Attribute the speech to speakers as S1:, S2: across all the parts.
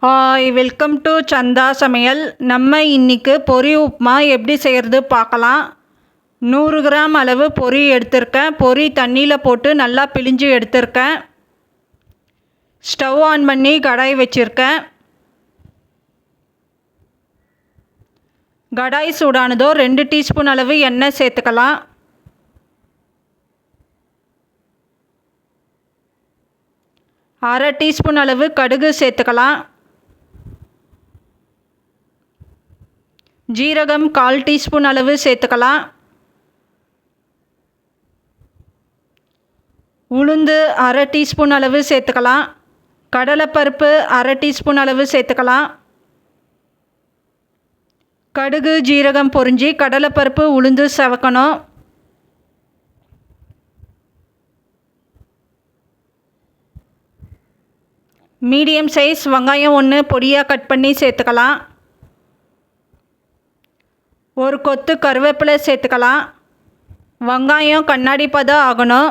S1: Hi, welcome to சந்தா சமையல். நம்ம இன்றைக்கி பொரி உப்புமா எப்படி செய்கிறது பார்க்கலாம். 100 கிராம் அளவு பொரி எடுத்திருக்கேன். பொரி தண்ணியில் போட்டு நல்லா பிழிஞ்சு எடுத்திருக்கேன். ஸ்டவ் ஆன் பண்ணி கடாய் வச்சுருக்கேன். கடாய் சூடானதோ 2 டீஸ்பூன் அளவு எண்ணெய் சேர்த்துக்கலாம். அரை டீஸ்பூன் அளவு கடுகு சேர்த்துக்கலாம். ஜீரகம் 1/4 டீஸ்பூன் அளவு சேர்த்துக்கலாம். உளுந்து அரை டீஸ்பூன் அளவு சேர்த்துக்கலாம். கடலைப்பருப்பு அரை டீஸ்பூன் அளவு சேர்த்துக்கலாம். கடுகு ஜீரகம் பொரிஞ்சு கடலைப்பருப்பு உளுந்து செவக்கணும். மீடியம் சைஸ் வெங்காயம் 1 பொடியாக கட் பண்ணி சேர்த்துக்கலாம். ஒரு கொத்து கருவேப்பிலை சேர்த்துக்கலாம். வெங்காயம் கண்ணாடி பதம் ஆகணும்.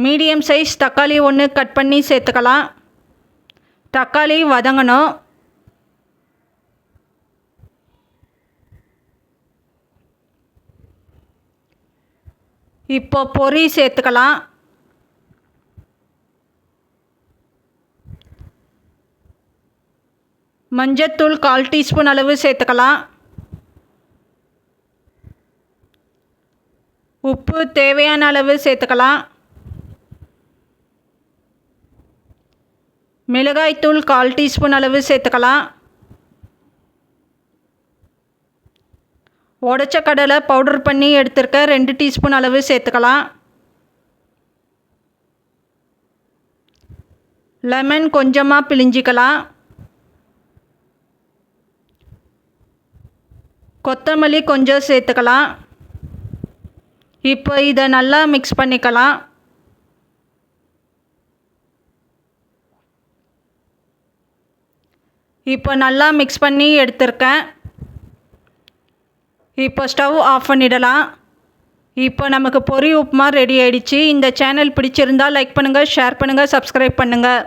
S1: மீடியம் சைஸ் தக்காளி 1 கட் பண்ணி சேர்த்துக்கலாம். தக்காளி வதங்கணும். இப்போ பொரி சேர்த்துக்கலாம். மஞ்சத்தூள் 1/4 டீஸ்பூன் அளவு சேர்த்துக்கலாம். உப்பு தேவையான அளவு சேர்த்துக்கலாம். மிளகாய்த்தூள் 1/4 டீஸ்பூன் அளவு சேர்த்துக்கலாம். உடைச்ச கடலை பவுடர் பண்ணி எடுத்துருக்க 2 டீஸ்பூன் அளவு சேர்த்துக்கலாம். லெமன் கொஞ்சமாக பிழிஞ்சிக்கலாம். கொத்தமல்லி கொஞ்சம் சேர்த்துக்கலாம். இப்போ இதை நல்லா மிக்ஸ் பண்ணிக்கலாம். இப்போ நல்லா மிக்ஸ் பண்ணி எடுத்துருக்கேன். இப்போ ஸ்டவ் ஆஃப் பண்ணிடலாம். இப்போ நமக்கு பொரி உப்புமா ரெடி ஆயிடுச்சு. இந்த சேனல் பிடிச்சிருந்தால் லைக் பண்ணுங்கள், ஷேர் பண்ணுங்கள், சப்ஸ்கிரைப் பண்ணுங்கள்.